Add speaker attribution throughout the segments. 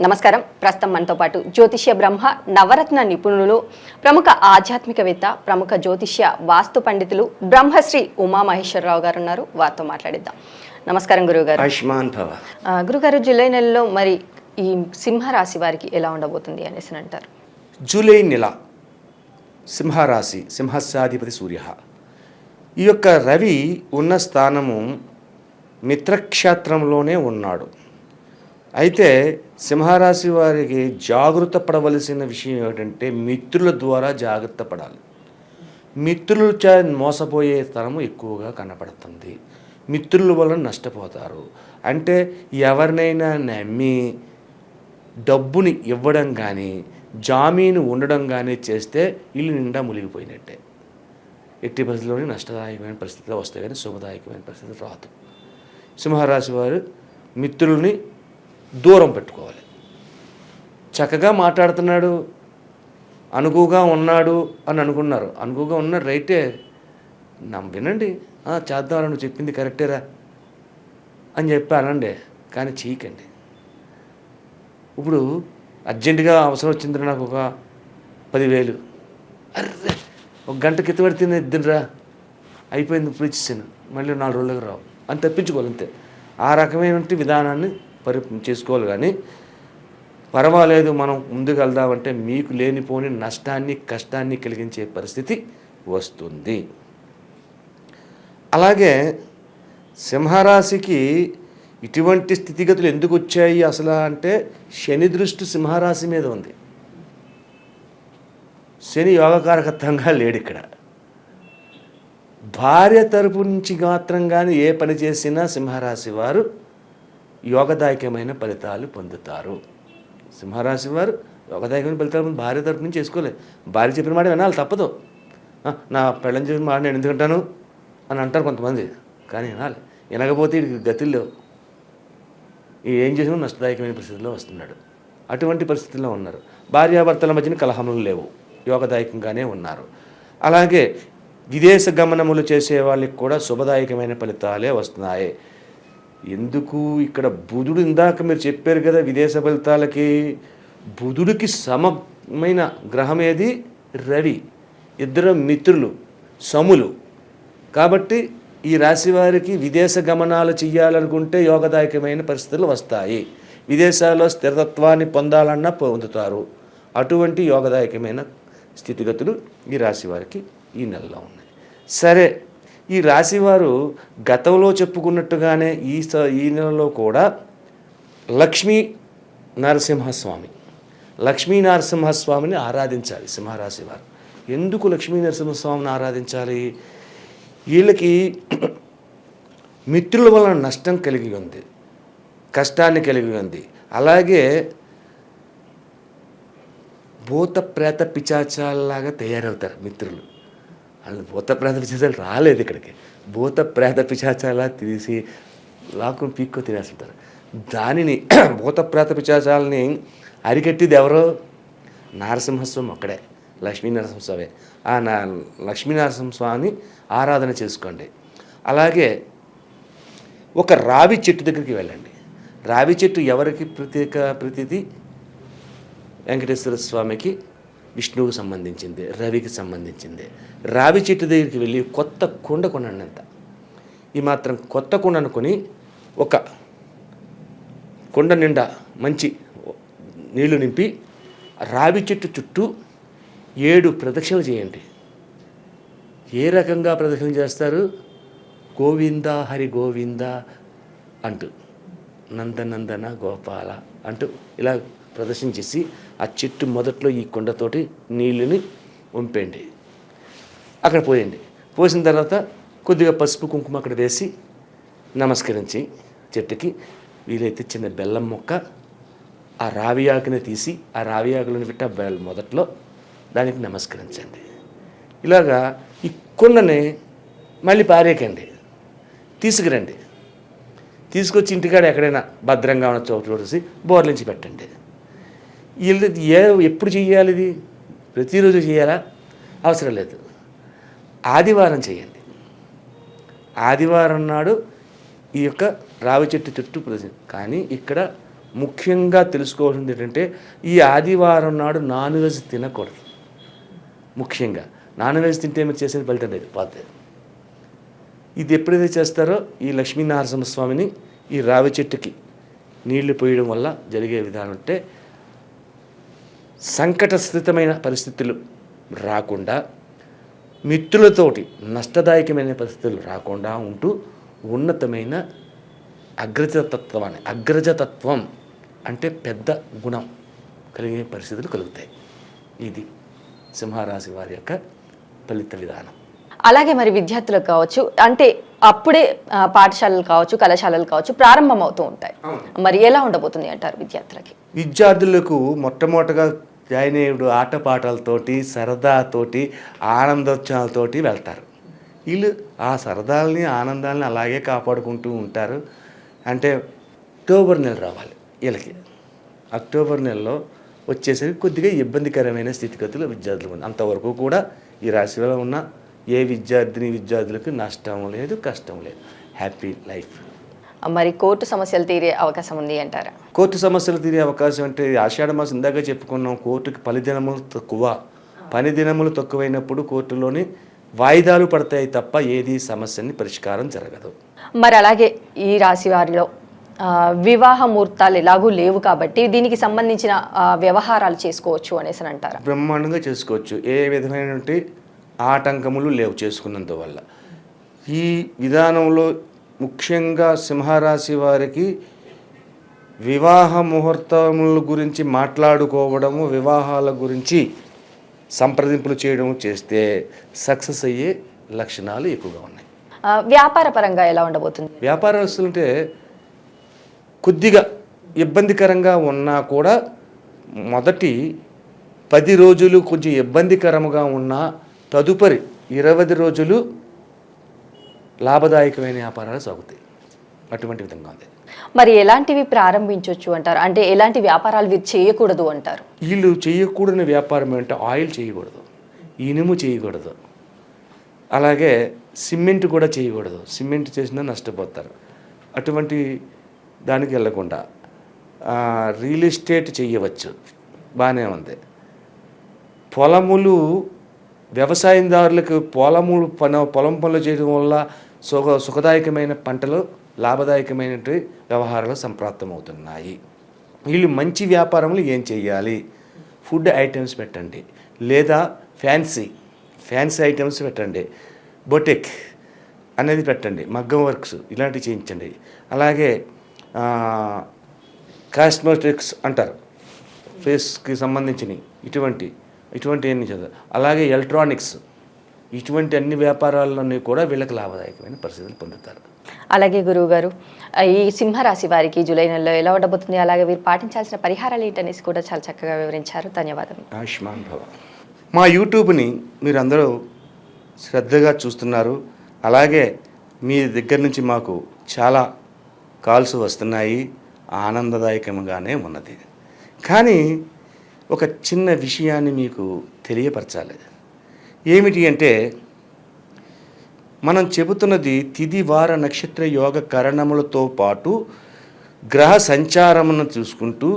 Speaker 1: నమస్కారం. ప్రస్తుతం మనతో పాటు జ్యోతిష్య బ్రహ్మ నవరత్న నిపుణులు, ప్రముఖ ఆధ్యాత్మికవేత్త, ప్రముఖ జ్యోతిష్య వాస్తు పండితులు బ్రహ్మశ్రీ ఉమామహేశ్వరరావు గారు ఉన్నారు. వారితో మాట్లాడిద్దాం. నమస్కారం గురువుగారు.
Speaker 2: ఆయుష్మాన్ భవ.
Speaker 1: గురుగారు, జూలై నెలలో మరి ఈ సింహరాశి వారికి ఎలా ఉండబోతుంది అనేసి అంటారు?
Speaker 2: జూలై నెల సింహరాశి, సింహస్యాధిపతి సూర్య. ఈ యొక్క రవి ఉన్న స్థానము మిత్రక్షేత్రంలోనే ఉన్నాడు. అయితే సింహరాశి వారికి జాగ్రత్త పడవలసిన విషయం ఏమిటంటే మిత్రుల ద్వారా జాగ్రత్త పడాలి. మిత్రుల చే మోసపోయే స్థలము ఎక్కువగా కనపడుతుంది. మిత్రుల వల్ల నష్టపోతారు. అంటే ఎవరినైనా నమ్మి డబ్బుని ఇవ్వడం కానీ జామీను ఉండడం కానీ చేస్తే ఇల్లు నిండా మునిగిపోయినట్టే. ఎట్టి పరిస్థితుల్లోనే నష్టదాయకమైన పరిస్థితులు వస్తాయి, కానీ శుభదాయకమైన పరిస్థితులు రాదు. సింహరాశి వారు మిత్రుల్ని దూరం పెట్టుకోవాలి. చక్కగా మాట్లాడుతున్నాడు, అనుకువగా ఉన్నాడు అని అనుకున్నారు. అనుకువగా ఉన్నాడు, రైటే, వినండి, చేద్దాం, నువ్వు చెప్పింది కరెక్టేరా అని చెప్పి అనండి, కానీ చేయకండి. ఇప్పుడు అర్జెంటుగా అవసరం వచ్చిందిరా, నాకు ఒక 10,000, అర్రే ఒక గంట క్రితం పడితే ఇద్దరురా, అయిపోయింది, ఇప్పుడు ఇచ్చేసాను, మళ్ళీ 4 రోజులకు రావు అని తప్పించుకోవాలి. అంతే. ఆ రకమైన విధానాన్ని చేసుకోవాలి. కానీ పర్వాలేదు, మనం ముందుకు వెళ్దామంటే మీకు లేనిపోని నష్టాన్ని, కష్టాన్ని కలిగించే పరిస్థితి వస్తుంది. అలాగే సింహరాశికి ఇటువంటి స్థితిగతులు ఎందుకు వచ్చాయి అసలు అంటే, శని దృష్టి సింహరాశి మీద ఉంది. శని యోగకారకత్వంగా లేడు ఇక్కడ. భార్య తరపు నుంచి మాత్రం కానీ ఏ పని చేసినా సింహరాశి వారు యోగదాయకమైన ఫలితాలు పొందుతారు. సింహరాశి వారు యోగదాయకమైన ఫలితాలు భార్య తరపు నుంచి చేసుకోలేదు. భార్య చెప్పిన మాట వినాలి, తప్పదు. నా పెళ్ళని చెప్పిన మాట నేను ఎందుకంటాను అని అంటారు కొంతమంది, కానీ వినాలి. వినకపోతే వీడికి గతులు లేవు. ఏం చేసినా నష్టదాయకమైన పరిస్థితుల్లో వస్తున్నాడు. అటువంటి పరిస్థితుల్లో ఉన్నారు. భార్యాభర్తల మధ్యన కలహములు లేవు, యోగదాయకంగానే ఉన్నారు. అలాగే విదేశ గమనములు చేసే వాళ్ళకి కూడా శుభదాయకమైన ఫలితాలే వస్తున్నాయి. ఎందుకు ఇక్కడ బుధుడు, ఇందాక మీరు చెప్పారు కదా, విదేశ ఫలితాలకి బుధుడికి సమమైన గ్రహం ఏది? రవి. ఇద్దరు మిత్రులు, సములు. కాబట్టి ఈ రాశి వారికి విదేశ గమనాలు చేయాలనుకుంటే యోగదాయకమైన పరిస్థితులు వస్తాయి. విదేశాల్లో స్థిరత్వాన్ని పొందాలన్నా పొందుతారు. అటువంటి యోగదాయకమైన స్థితిగతులు ఈ రాశి వారికి ఈ నెలలో ఉన్నాయి. సరే, ఈ రాశివారు గతంలో చెప్పుకున్నట్టుగానే ఈ నెలలో కూడా లక్ష్మీ నరసింహస్వామిని ఆరాధించాలి సింహరాశి వారు. ఎందుకు లక్ష్మీ నరసింహస్వామిని ఆరాధించాలి? వీళ్ళకి మిత్రుల వలన నష్టం కలిగి ఉంది, కష్టాన్ని కలిగి ఉంది. అలాగే భూత ప్రేత పిశాచాలలాగా తయారవుతారు మిత్రులు. వాళ్ళు భూత ప్రేత పిశాచాలు రాలేదు ఇక్కడికి. భూత ప్రేత పిశాచాలా తీసి లాక్కుని పీక్కో తినేస్తుంటారు. దానిని భూత ప్రేత పిశాచాలని అరికట్టిది ఎవరో? నరసింహస్వామి ఒక్కడే, లక్ష్మీ నరసింహస్వామి. ఆ లక్ష్మీ నరసింహస్వామిని ఆరాధన చేసుకోండి. అలాగే ఒక రావి చెట్టు దగ్గరికి వెళ్ళండి. రావి చెట్టు ఎవరికి ప్రతీతి? వెంకటేశ్వర స్వామికి, విష్ణువుకి సంబంధించింది, రవికి సంబంధించింది. రావి చెట్టు దగ్గరికి వెళ్ళి కొత్త కుండ కొనండి. అంత ఈ మాత్రం కొత్త కుండ అనుకొని ఒక కుండ నిండా మంచి నీళ్లు నింపి రావి చెట్టు చుట్టూ 7 ప్రదక్షిణలు చేయండి. ఏ రకంగా ప్రదక్షిణ చేస్తారు? గోవింద హరి గోవింద అంటూ, నందనందన గోపాల అంటూ ఇలా ప్రదర్శన చేసి ఆ చెట్టు మొదట్లో ఈ కుండతోటి నీళ్ళని వంపేయండి. అక్కడ పోయండి. పోసిన తర్వాత కొద్దిగా పసుపు కుంకుమ అక్కడ వేసి నమస్కరించి చెట్టుకి వీలైతే చిన్న బెల్లం మొక్క, ఆ రావి ఆకుని తీసి ఆ రావి ఆకులను పెట్టి ఆ మొదట్లో దానికి నమస్కరించండి. ఇలాగా ఈ కుండని మళ్ళీ పారేకండి, తీసుకురండి. తీసుకొచ్చి ఇంటికాడ ఎక్కడైనా భద్రంగా ఉన్న చోటు చూసి బోర్లించి పెట్టండి. ఎప్పుడు చేయాలి? ఇది ప్రతిరోజు చేయాలా? అవసరం లేదు. ఆదివారం చేయండి. ఆదివారం నాడు ఈ యొక్క రావి చెట్టు చుట్టూ కానీ ఇక్కడ ముఖ్యంగా తెలుసుకోవాల్సింది ఏంటంటే ఈ ఆదివారం నాడు నాన్ వెజ్ తినకూడదు. ముఖ్యంగా నాన్ వెజ్ తింటే మీరు చేసేది ఫలితం లేదు, పోతే. ఇది ఎప్పుడైతే చేస్తారో ఈ లక్ష్మీనరసింహస్వామిని ఈ రావి చెట్టుకి నీళ్లు పోయడం వల్ల జరిగే విధానం అంటే సంకటస్థితమైన పరిస్థితులు రాకుండా, మిత్రులతోటి నష్టదాయకమైన పరిస్థితులు రాకుండా ఉంటూ ఉన్నతమైన అగ్రజతత్వం అంటే పెద్ద గుణం కలిగే పరిస్థితులు కలుగుతాయి. ఇది సింహరాశి వారి యొక్క ఫలిత విధానం.
Speaker 1: అలాగే మరి విద్యార్థులకు కావచ్చు, అంటే అప్పుడే పాఠశాలలు కావచ్చు, కళాశాలలు కావచ్చు ప్రారంభం అవుతూ ఉంటాయి. మరి ఎలా ఉండబోతుంది అంటారు విద్యార్థులకి?
Speaker 2: విద్యార్థులకు మొట్టమొదటగా జాయిన్ అయ్యేడు ఆటపాటలతోటి, సరదాతోటి, ఆనందోత్సవాలతోటి వెళ్తారు. వీళ్ళు ఆ సరదాలని, ఆనందాలని అలాగే కాపాడుకుంటూ ఉంటారు. అంటే అక్టోబర్ నెల రావాలి వీళ్ళకి. అక్టోబర్ నెలలో వచ్చేసరికి కొద్దిగా ఇబ్బందికరమైన స్థితిగతులు విద్యార్థులు ఉంది. అంతవరకు కూడా ఈ రాశిలో ఉన్న ఏ విద్యార్థులకు నష్టం లేదు, కష్టం లేదు, హ్యాపీ లైఫ్.
Speaker 1: మరి కోర్టు సమస్యలు తీరే అవకాశం ఉంది అంటారా?
Speaker 2: కోర్టు సమస్యలు తీరే అవకాశం అంటే ఆషాఢ మాసం ఇందాక చెప్పుకున్నాం, కోర్టుకి పని దినములు తక్కువైనప్పుడు కోర్టులోని వాయిదాలు పడతాయి తప్ప ఏది సమస్యని పరిష్కారం జరగదు.
Speaker 1: మరి అలాగే ఈ రాశి వారిలో వివాహ ముహూర్తాలు ఎలాగూ లేవు కాబట్టి దీనికి సంబంధించిన వ్యవహారాలు చేసుకోవచ్చు అనేసి అంటారా?
Speaker 2: బ్రహ్మాండంగా చేసుకోవచ్చు. ఏ విధమైనటువంటి ఆటంకములు లేవు చేసుకున్నంత వల్ల. ఈ విధానంలో ముఖ్యంగా సింహరాశి వారికి వివాహ ముహూర్తముల గురించి మాట్లాడుకోవడము, వివాహాల గురించి సంప్రదింపులు చేయడం చేస్తే సక్సెస్ అయ్యే లక్షణాలు ఎక్కువగా ఉన్నాయి.
Speaker 1: వ్యాపార పరంగా ఎలా ఉండబోతుంది?
Speaker 2: వ్యాపారస్తులు అంటే కొద్దిగా ఇబ్బందికరంగా ఉన్నా కూడా మొదటి 10 రోజులు కొంచెం ఇబ్బందికరంగా ఉన్నా తదుపరి 20 రోజులు లాభదాయకమైన వ్యాపారాలు సాగుతాయి. అటువంటి విధంగా ఉంది.
Speaker 1: మరి ఎలాంటివి ప్రారంభించవచ్చు అంటారు? అంటే ఎలాంటి వ్యాపారాలు వీరు చేయకూడదు అంటారు?
Speaker 2: వీళ్ళు చేయకూడని వ్యాపారం అంటే ఆయిల్ చేయకూడదు, ఇనుము చేయకూడదు, అలాగే సిమెంట్ కూడా చేయకూడదు. సిమెంట్ చేసినా నష్టపోతారు. అటువంటి దానికి వెళ్ళకుండా రియల్ ఎస్టేట్ చేయవచ్చు, బాగానే ఉంది. పొలములు వ్యవసాయదారులకు పొలం పనులు చేయడం వల్ల సుఖదాయకమైన పంటలు, లాభదాయకమైన వ్యవహారాలు సంప్రాప్తమవుతున్నాయి. వీళ్ళు మంచి వ్యాపారములు ఏం చేయాలి? ఫుడ్ ఐటమ్స్ పెట్టండి, లేదా ఫ్యాన్సీ ఐటమ్స్ పెట్టండి, బొటెక్ అనేది పెట్టండి, మగ్గం వర్క్స్ ఇలాంటివి చేయించండి. అలాగే కాస్మెటిక్స్ అంటారు, ఫేస్కి సంబంధించినవి, ఇటువంటి అన్ని చదువు. అలాగే ఎలక్ట్రానిక్స్, ఇటువంటి అన్ని వ్యాపారాల్లోని కూడా వీళ్ళకి లాభదాయకమైన పరిస్థితులు పొందుతారు.
Speaker 1: అలాగే గురువుగారు, ఈ సింహరాశి వారికి జూలై నెలలో ఎలా ఉండబోతుంది, అలాగే వీరు పాటించాల్సిన పరిహారాలు ఏంటనేసి కూడా చాలా చక్కగా వివరించారు. ధన్యవాదాలు.
Speaker 2: ఆయుష్మాన్ భవ. మా యూట్యూబ్ని మీరు అందరూ శ్రద్ధగా చూస్తున్నారు. అలాగే మీ దగ్గర నుంచి మాకు చాలా కాల్స్ వస్తున్నాయి, ఆనందదాయకంగానే ఉన్నది. కానీ ఒక చిన్న విషయాన్ని మీకు తెలియపరచాలి. ఏమిటి అంటే, మనం చెబుతున్నది తిథి వార నక్షత్ర యోగ కరణములతో పాటు గ్రహ సంచారమును చూసుకుంటూ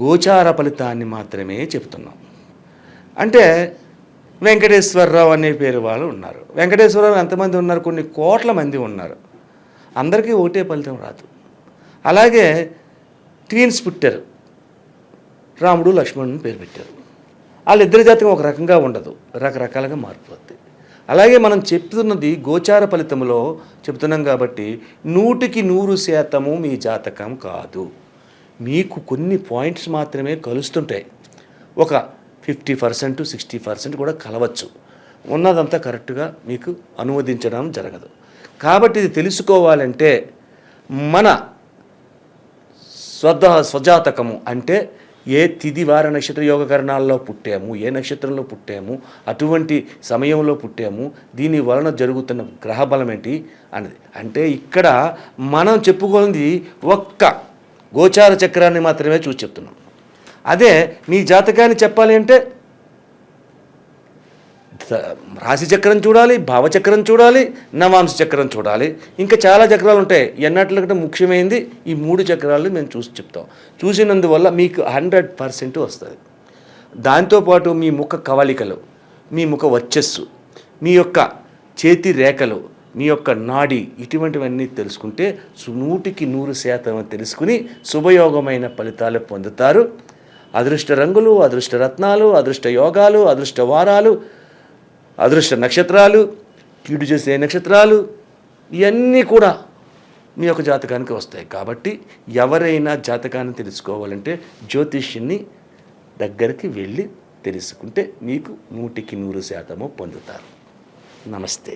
Speaker 2: గోచార ఫలితాన్ని మాత్రమే చెబుతున్నాం. అంటే వెంకటేశ్వరరావు అనే పేరు వాళ్ళు ఉన్నారు. వెంకటేశ్వరరావు ఎంతమంది ఉన్నారు? కొన్ని కోట్ల మంది ఉన్నారు. అందరికీ ఒకటే ఫలితం రాదు. అలాగే ట్విన్స్ పుట్టారు, రాముడు లక్ష్మణుని పేరు పెట్టారు. వాళ్ళిద్దరి జాతకం ఒక రకంగా ఉండదు, రకరకాలుగా మారిపోద్ది. అలాగే మనం చెప్తున్నది గోచార ఫలితంలో చెప్తున్నాం కాబట్టి 100% మీ జాతకం కాదు. మీకు కొన్ని పాయింట్స్ మాత్రమే కలుస్తుంటాయి. ఒక 50%, 60% కూడా కలవచ్చు. ఉన్నదంతా కరెక్ట్గా మీకు అనువదించడం జరగదు. కాబట్టి ఇది తెలుసుకోవాలంటే మన స్వజాతకము అంటే ఏ తిథి వార నక్షత్ర యోగకరణాల్లో పుట్టాము, ఏ నక్షత్రంలో పుట్టాము, అటువంటి సమయంలో పుట్టాము, దీని వలన జరుగుతున్న గ్రహబలం ఏంటి అన్నది. అంటే ఇక్కడ మనం చెప్పుకోనిది ఒక్క గోచార చక్రాన్ని మాత్రమే చూసి చెప్తున్నాం. అదే మీ జాతకాన్ని చెప్పాలి అంటే రాశి చక్రం చూడాలి, భావచక్రం చూడాలి, నవాంశ చక్రం చూడాలి, ఇంకా చాలా చక్రాలు ఉంటాయి. ఎన్నట్లకంటే ముఖ్యమైనది ఈ 3 చక్రాలు మేము చూసి చెప్తాం. చూసినందువల్ల మీకు 100% వస్తుంది. దాంతోపాటు మీ ముఖ కవళికలు, మీ ముఖ వర్చస్సు, మీ యొక్క చేతి రేఖలు, మీ యొక్క నాడి, ఇటువంటివన్నీ తెలుసుకుంటే 100% తెలుసుకుని శుభయోగమైన ఫలితాలు పొందుతారు. అదృష్ట రంగులు, అదృష్ట రత్నాలు, అదృష్ట యోగాలు, అదృష్ట వారాలు, అదృష్ట నక్షత్రాలు, కీడు చేసే నక్షత్రాలు, ఇవన్నీ కూడా మీ యొక్క జాతకానికి వస్తాయి. కాబట్టి ఎవరైనా జాతకాన్ని తెలుసుకోవాలంటే జ్యోతిష్యుని దగ్గరికి వెళ్ళి తెలుసుకుంటే మీకు 100% పొందుతారు. నమస్తే.